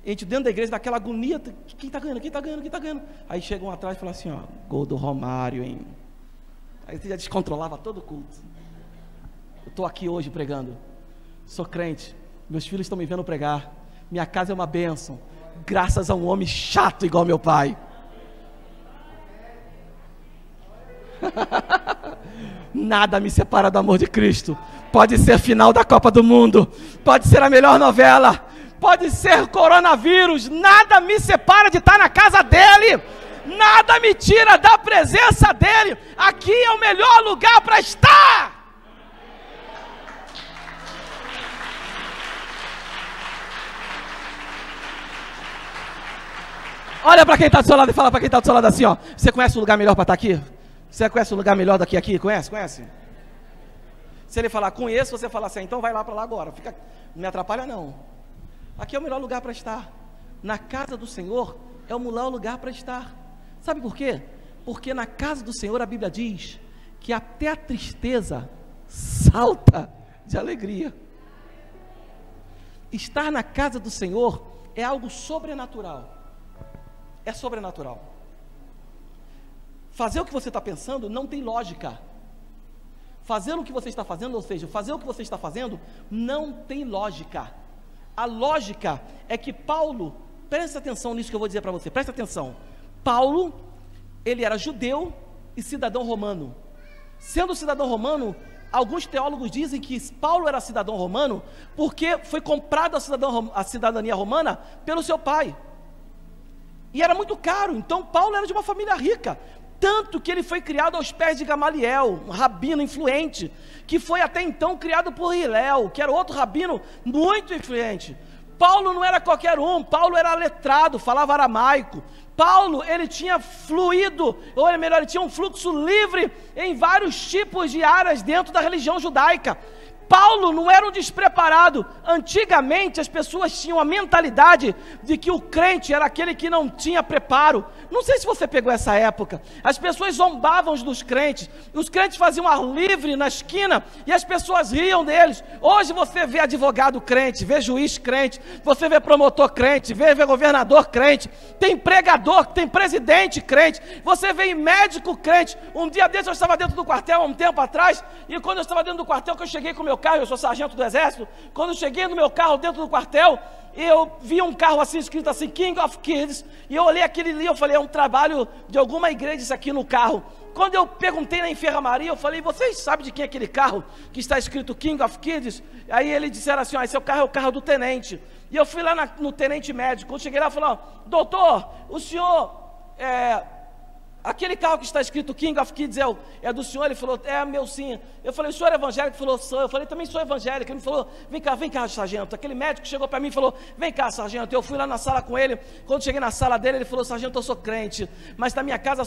a gente dentro da igreja, daquela agonia, quem está ganhando, aí chegam atrás e falam assim, ó, gol do Romário, hein? Aí você já descontrolava todo o culto. Eu estou aqui hoje pregando, sou crente, meus filhos estão me vendo pregar, minha casa é uma bênção, graças a um homem chato igual meu pai. Nada me separa do amor de Cristo. Pode ser final da Copa do Mundo, pode ser a melhor novela, pode ser coronavírus, nada me separa de estar na casa dele, nada me tira da presença dele. Aqui é o melhor lugar para estar. Olha para quem está do seu lado e fala para quem está do seu lado assim, ó, você conhece um lugar melhor para estar aqui? Você conhece um lugar melhor daqui aqui? Conhece? Se ele falar conheço, você fala assim, então vai lá para lá agora, não me atrapalha não. Aqui é o melhor lugar para estar. Na casa do Senhor é o melhor lugar para estar. Sabe por quê? Porque na casa do Senhor a Bíblia diz que até a tristeza salta de alegria. Estar na casa do Senhor é algo sobrenatural. É sobrenatural. Fazer o que você está pensando não tem lógica. Fazer o que você está fazendo, ou seja, fazer o que você está fazendo não tem lógica. A lógica é que Paulo, presta atenção nisso que eu vou dizer para você, presta atenção. Paulo, ele era judeu e cidadão romano. Sendo cidadão romano, alguns teólogos dizem que Paulo era cidadão romano porque foi comprado a cidadania romana pelo seu pai. E era muito caro, então Paulo era de uma família rica. Tanto que ele foi criado aos pés de Gamaliel, um rabino influente, que foi até então criado por Hilel, que era outro rabino muito influente. Paulo não era qualquer um, Paulo era letrado, falava aramaico. Paulo, ele tinha fluído, ou melhor, ele tinha um fluxo livre em vários tipos de áreas dentro da religião judaica. Paulo não era um despreparado. Antigamente as pessoas tinham a mentalidade de que o crente era aquele que não tinha preparo. Não sei se você pegou essa época. As pessoas zombavam dos crentes. Os crentes faziam ar livre na esquina e as pessoas riam deles. Hoje você vê advogado crente, vê juiz crente, você vê promotor crente, vê governador crente, tem pregador, tem presidente crente, você vê médico crente. Um dia desse eu estava dentro do quartel, há um tempo atrás, e quando eu estava dentro do quartel, que eu cheguei com o meu carro, eu sou sargento do exército, quando eu cheguei no meu carro dentro do quartel, eu vi um carro assim, escrito assim, King of Kids, e eu olhei aquele ali, eu falei, é um trabalho de alguma igreja isso aqui no carro. Quando eu perguntei na enfermaria, eu falei, vocês sabem de quem é aquele carro que está escrito King of Kids? Aí eles disseram assim, esse é o carro do tenente. E eu fui lá no tenente médico, quando cheguei lá, eu falei, doutor, o senhor, aquele carro que está escrito King of Kids é do senhor? Ele falou, é meu sim. Eu falei, o senhor é evangélico? Ele falou, sou. Eu falei, também sou evangélico. Ele me falou, vem cá, sargento. Aquele médico chegou para mim e falou, vem cá, sargento. Eu fui lá na sala com ele. Quando cheguei na sala dele, ele falou, sargento, eu sou crente, mas na minha casa,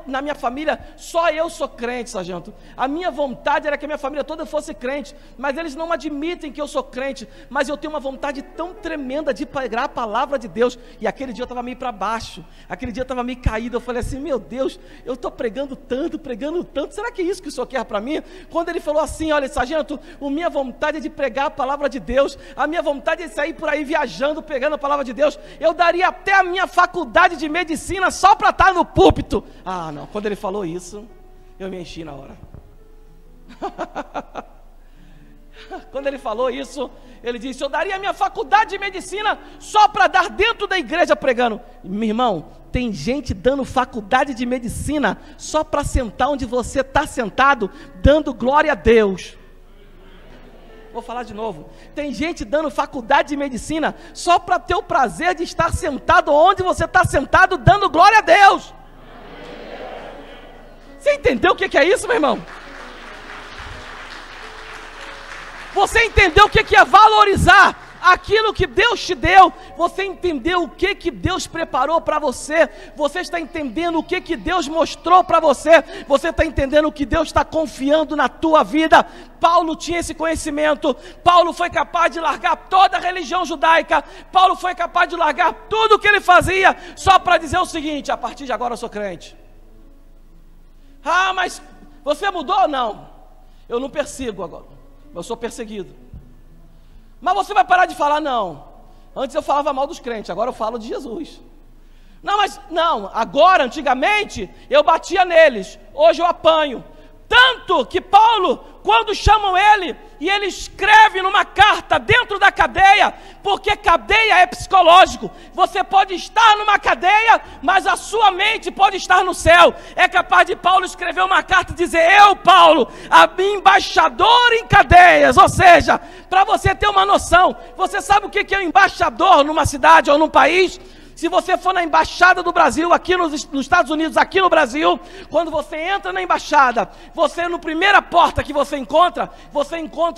na minha família, só eu sou crente, sargento. A minha vontade era que a minha família toda fosse crente, mas eles não admitem que eu sou crente, mas eu tenho uma vontade tão tremenda de pregar a palavra de Deus. E aquele dia eu estava meio para baixo, aquele dia eu estava meio caído. Eu falei assim, meu Deus, eu estou pregando tanto, será que é isso que o senhor quer para mim? Quando ele falou assim, olha, sargento, a minha vontade é de pregar a palavra de Deus, a minha vontade é de sair por aí viajando, pregando a palavra de Deus, eu daria até a minha faculdade de medicina só para estar no púlpito. Ah, não, quando ele falou isso, eu me enchi na hora. Quando ele falou isso, ele disse, eu daria a minha faculdade de medicina só para dar dentro da igreja pregando. Meu irmão, tem gente dando faculdade de medicina só para sentar onde você está sentado, dando glória a Deus. Vou falar de novo. Tem gente dando faculdade de medicina só para ter o prazer de estar sentado onde você está sentado, dando glória a Deus. Você entendeu o que é isso, meu irmão? Você entendeu o que é valorizar aquilo que Deus te deu? Você entendeu o que Deus preparou para você? Você está entendendo o que Deus mostrou para você? Você está entendendo o que Deus está confiando na tua vida? Paulo tinha esse conhecimento. Paulo foi capaz de largar toda a religião judaica. Paulo foi capaz de largar tudo o que ele fazia só para dizer o seguinte, a partir de agora eu sou crente. Ah, mas você mudou? Não, eu não persigo agora, eu sou perseguido. Mas você vai parar de falar? Não. Antes eu falava mal dos crentes, agora eu falo de Jesus. Não, agora, antigamente, eu batia neles, hoje eu apanho. Tanto que Paulo, quando chamam ele, e ele escreve numa carta dentro da cadeia, porque cadeia é psicológico. Você pode estar numa cadeia, mas a sua mente pode estar no céu. É capaz de Paulo escrever uma carta e dizer, eu, Paulo, embaixador em cadeias. Ou seja, para você ter uma noção, você sabe o que é um embaixador numa cidade ou num país? Se você for na embaixada do Brasil, aqui nos Estados Unidos, aqui no Brasil, quando você entra na embaixada, você na primeira porta que você encontra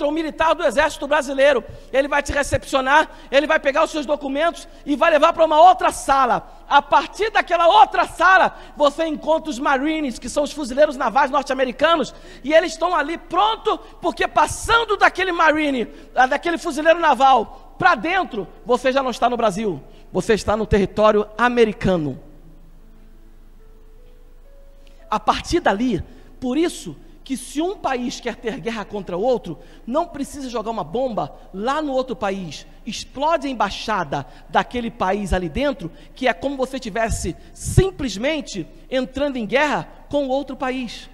um militar do exército brasileiro. Ele vai te recepcionar, ele vai pegar os seus documentos e vai levar para uma outra sala. A partir daquela outra sala, você encontra os Marines, que são os fuzileiros navais norte-americanos, e eles estão ali pronto, porque passando daquele Marine, daquele fuzileiro naval, para dentro, você já não está no Brasil, você está no território americano. A partir dali, por isso que se um país quer ter guerra contra o outro, não precisa jogar uma bomba lá no outro país, explode a embaixada daquele país ali dentro, que é como você estivesse simplesmente entrando em guerra com outro país.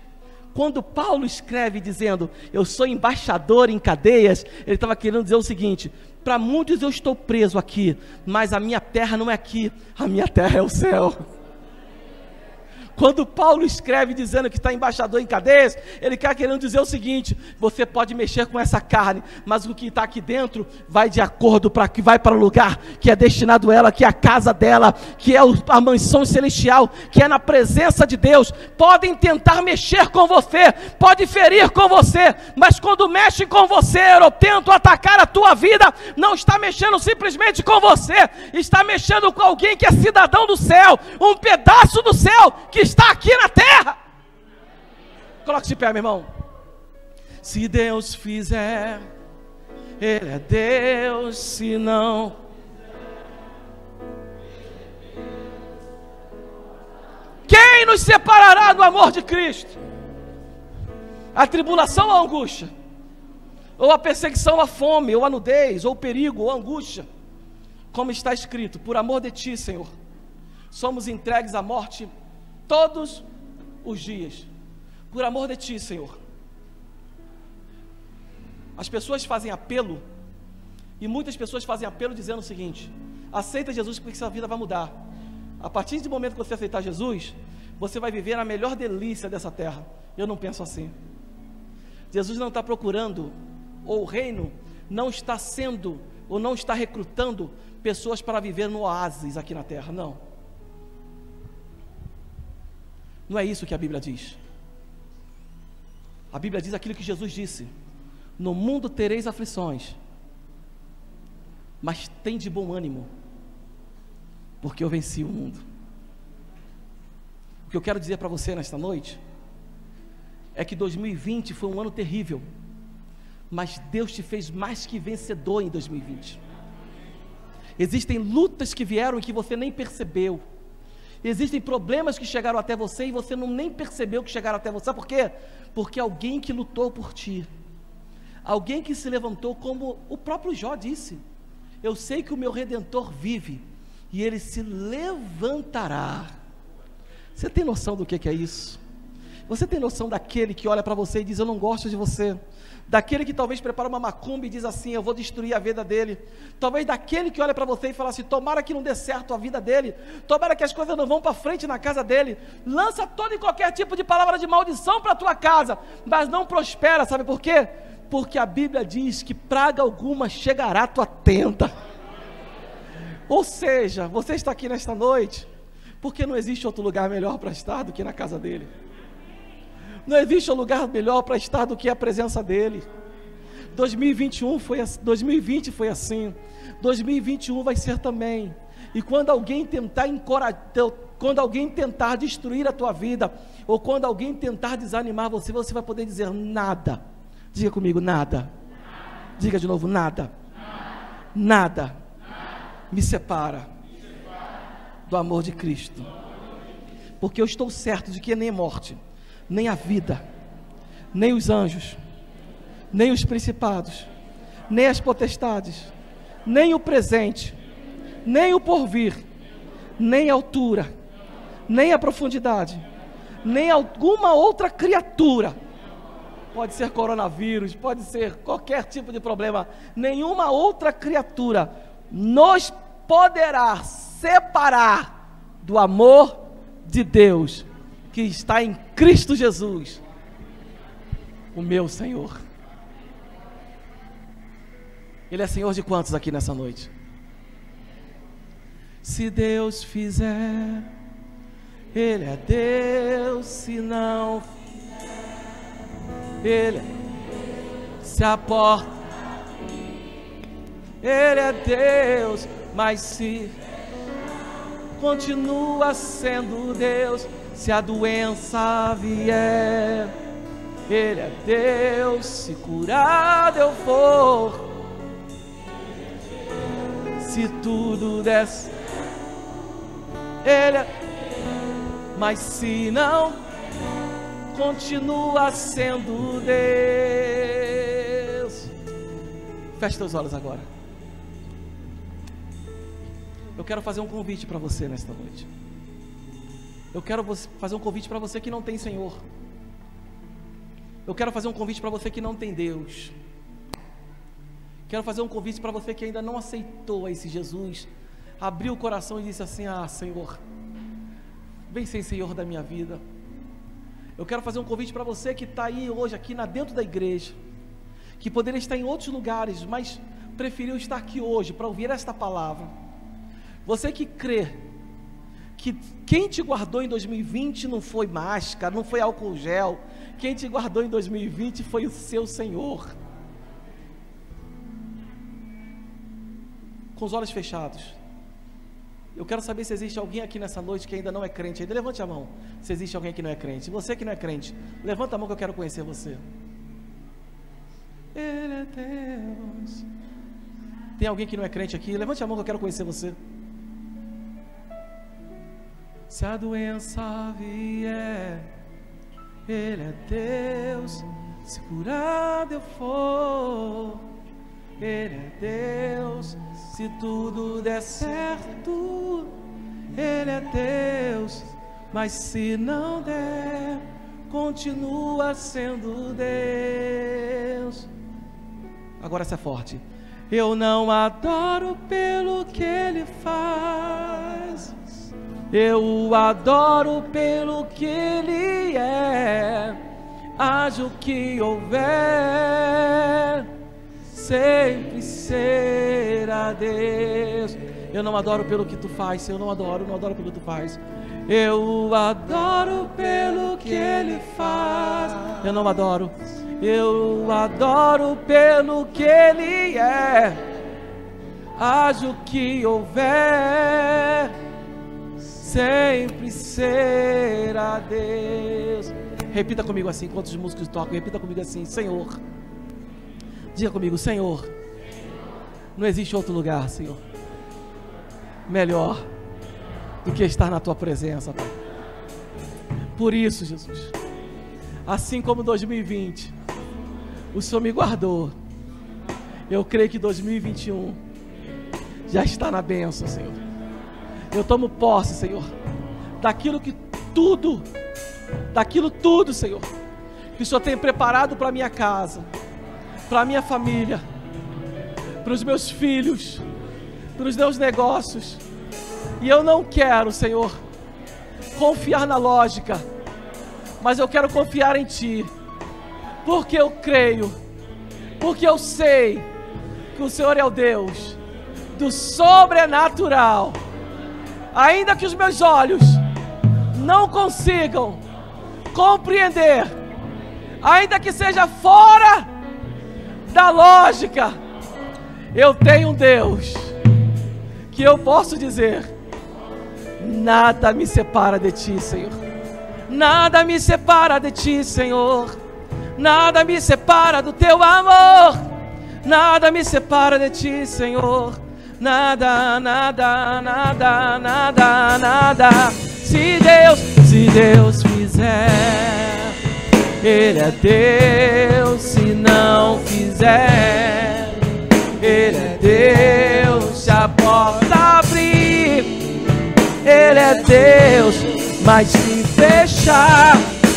Quando Paulo escreve dizendo, eu sou embaixador em cadeias, ele estava querendo dizer o seguinte, para muitos eu estou preso aqui, mas a minha terra não é aqui, a minha terra é o céu. Quando Paulo escreve dizendo que está embaixador em cadeias, ele está querendo dizer o seguinte: você pode mexer com essa carne, mas o que está aqui dentro vai de acordo para que vai para o lugar que é destinado a ela, que é a casa dela, que é a mansão celestial, que é na presença de Deus. Podem tentar mexer com você, pode ferir com você, mas quando mexe com você ou tentam atacar a tua vida, não está mexendo simplesmente com você, está mexendo com alguém que é cidadão do céu, um pedaço do céu que está aqui na terra. Coloque-se de pé, meu irmão. Se Deus fizer, Ele é Deus, se não, quem nos separará do amor de Cristo? A tribulação ou a angústia? Ou a perseguição, a fome, ou a nudez, ou o perigo, ou a angústia? Como está escrito: por amor de Ti, Senhor, somos entregues à morte todos os dias. Por amor de Ti, Senhor. As pessoas fazem apelo, e muitas pessoas fazem apelo dizendo o seguinte: aceita Jesus porque sua vida vai mudar. A partir do momento que você aceitar Jesus, você vai viver a melhor delícia dessa terra. Eu não penso assim. Jesus não está procurando, ou o reino não está sendo, ou não está recrutando pessoas para viver no oásis aqui na terra, não. Não é isso que a Bíblia diz. A Bíblia diz aquilo que Jesus disse: no mundo tereis aflições, mas tem de bom ânimo, porque eu venci o mundo. O que eu quero dizer para você nesta noite é que 2020 foi um ano terrível, mas Deus te fez mais que vencedor em 2020. Existem lutas que vieram e que você nem percebeu. Existem problemas que chegaram até você e você nem percebeu que chegaram até você. Sabe por quê? Porque alguém que lutou por ti, alguém que se levantou, como o próprio Jó disse: eu sei que o meu Redentor vive e ele se levantará. Você tem noção do que é isso? Você tem noção daquele que olha para você e diz: eu não gosto de você? Daquele que talvez prepara uma macumba e diz assim: eu vou destruir a vida dele. Talvez daquele que olha para você e fala assim: tomara que não dê certo a vida dele, tomara que as coisas não vão para frente na casa dele, lança todo e qualquer tipo de palavra de maldição para a tua casa, mas não prospera. Sabe por quê? Porque a Bíblia diz que praga alguma chegará à tua tenda. Ou seja, você está aqui nesta noite porque não existe outro lugar melhor para estar do que na casa dele. Não existe um lugar melhor para estar do que a presença dele. 2020 foi assim, 2021 vai ser também. E quando alguém tentar quando alguém tentar destruir a tua vida, ou quando alguém tentar desanimar você, você vai poder dizer: nada. Diga comigo: nada. Diga de novo: nada. Nada me separa do amor de Cristo. Porque eu estou certo de que nem a morte, nem a vida, nem os anjos, nem os principados, nem as potestades, nem o presente, nem o porvir, nem a altura, nem a profundidade, nem alguma outra criatura, pode ser coronavírus, pode ser qualquer tipo de problema, nenhuma outra criatura nos poderá separar do amor de Deus que está em Cristo Jesus, o meu Senhor. Ele é Senhor de quantos aqui nessa noite? Se Deus fizer, Ele é Deus. Se não fizer, Ele é Deus. Se a porta, Ele é Deus. Mas se continua sendo Deus. Se a doença vier, Ele é Deus. Se curado eu for, se tudo der, Ele é. Mas se não, continua sendo Deus. Feche teus olhos agora. Eu quero fazer um convite para você nesta noite. Eu quero fazer um convite para você que não tem Senhor. Eu quero fazer um convite para você que não tem Deus. Quero fazer um convite para você que ainda não aceitou esse Jesus, abriu o coração e disse assim: ah, Senhor, Vem ser Senhor da minha vida. Eu quero fazer um convite para você que está aí hoje, aqui dentro da igreja, que poderia estar em outros lugares, mas preferiu estar aqui hoje para ouvir esta palavra. Você que crê que quem te guardou em 2020 não foi máscara, não foi álcool gel, quem te guardou em 2020 foi o seu Senhor. Com os olhos fechados, eu quero saber se existe alguém aqui nessa noite que ainda não é crente. Ainda levante a mão, se existe alguém que não é crente. Você que não é crente, levanta a mão que eu quero conhecer você. Ele é Deus. Tem alguém que não é crente aqui? Levante a mão que eu quero conhecer você. Se a doença vier, Ele é Deus. Se curado eu for, Ele é Deus. Se tudo der certo, Ele é Deus. Mas se não der, continua sendo Deus. Agora essa é forte. Eu não adoro pelo que Ele faz, eu o adoro pelo que Ele é. Haja o que houver, sempre será Deus. Eu não adoro pelo que tu faz, eu não adoro pelo que tu faz. Eu o adoro pelo que Ele faz. Eu não adoro. Eu o adoro pelo que Ele é. Haja o que houver, sempre será Deus. Repita comigo assim, enquanto os músicos tocam, repita comigo assim: Senhor. Diga comigo: Senhor, não existe outro lugar, Senhor, melhor do que estar na Tua presença, Pai. Por isso, Jesus, assim como 2020 o Senhor me guardou, eu creio que 2021 já está na bênção, Senhor. Eu tomo posse, Senhor, daquilo tudo, Senhor, que o Senhor tem preparado para a minha casa, para a minha família, para os meus filhos, para os meus negócios. E eu não quero, Senhor, confiar na lógica, mas eu quero confiar em Ti, porque eu creio, porque eu sei que o Senhor é o Deus do sobrenatural. Ainda que os meus olhos não consigam compreender, ainda que seja fora da lógica, eu tenho um Deus que eu posso dizer: nada me separa de Ti, Senhor. Nada me separa de Ti, Senhor. Nada me separa do Teu amor. Nada me separa de Ti, Senhor. Nada, nada, nada, nada, nada. Se Deus fizer, Ele é Deus. Se não fizer, Ele é Deus. Se a porta abrir, Ele é Deus. Mas se fechar,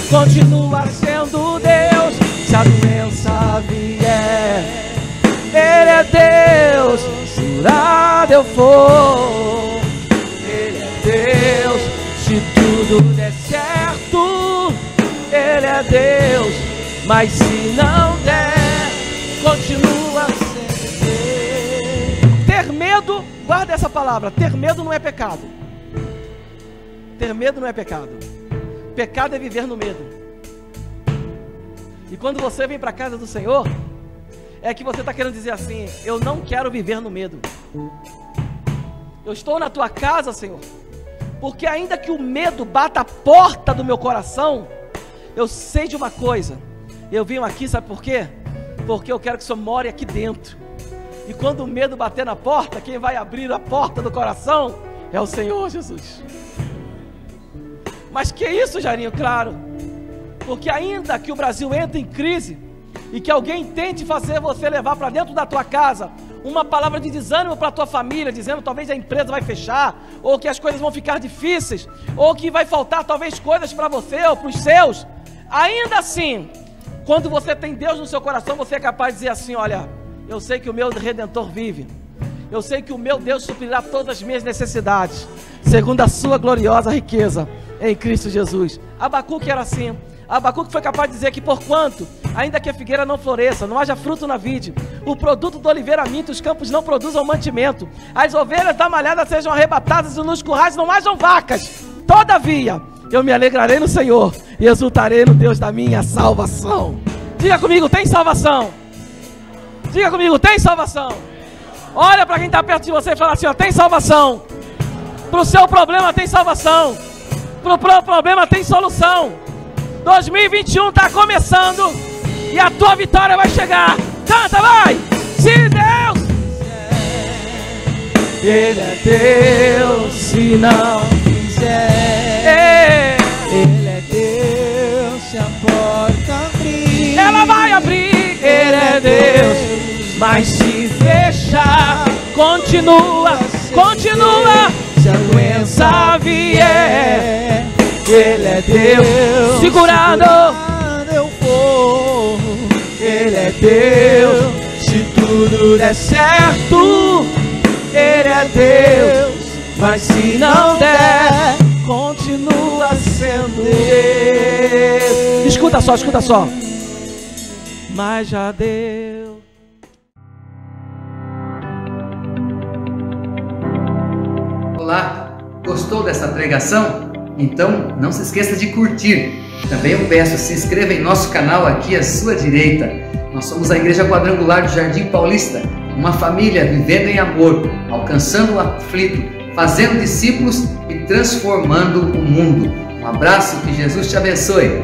continua sendo Deus. Se a doença vier, Ele é Deus. Curado eu for, Ele é Deus. Se tudo der certo, Ele é Deus. Mas se não der, continua sendo Deus. Ter medo, guarda essa palavra: ter medo não é pecado. Ter medo não é pecado. Pecado é viver no medo. E quando você vem para a casa do Senhor, é que você está querendo dizer assim: eu não quero viver no medo. Eu estou na Tua casa, Senhor, porque ainda que o medo bata a porta do meu coração, eu sei de uma coisa: eu vim aqui, sabe por quê? Porque eu quero que o Senhor more aqui dentro. E quando o medo bater na porta, quem vai abrir a porta do coração é o Senhor Jesus. Mas que isso, Jairinho? Claro, porque ainda que o Brasil entre em crise e que alguém tente fazer você levar para dentro da tua casa uma palavra de desânimo para a tua família, dizendo talvez a empresa vai fechar, ou que as coisas vão ficar difíceis, ou que vai faltar talvez coisas para você ou para os seus, ainda assim, quando você tem Deus no seu coração, você é capaz de dizer assim: olha, eu sei que o meu Redentor vive, eu sei que o meu Deus suprirá todas as minhas necessidades, segundo a sua gloriosa riqueza em Cristo Jesus. Abacuque era assim. Abacuque foi capaz de dizer que porquanto, ainda que a figueira não floresça, não haja fruto na vide, o produto do oliveira minta, os campos não produzam mantimento, as ovelhas da malhada sejam arrebatadas e nos currais não hajam vacas, todavia eu me alegrarei no Senhor e exultarei no Deus da minha salvação. Diga comigo, tem salvação. Diga comigo, tem salvação. Olha para quem está perto de você e fala assim, ó, tem salvação. Para o seu problema tem salvação. Para o problema tem solução. 2021 está começando e a tua vitória vai chegar. Canta, vai! Se Deus Ele é Deus, se não fizer. Ele é Deus, se a porta abrir, ela vai abrir. Ele é Deus, mas se fechar, continua, continua. se a doença vier, Ele é Deus, Segurando. eu for. Ele é Deus, se tudo der certo, Ele é Deus, mas se não der, continua sendo Deus. Escuta só. Mas já deu. Olá, gostou dessa pregação? Então não se esqueça de curtir. Também eu peço, se inscreva em nosso canal aqui à sua direita. Nós somos a Igreja Quadrangular do Jardim Paulista, uma família vivendo em amor, alcançando o aflito, fazendo discípulos e transformando o mundo. Um abraço, que Jesus te abençoe.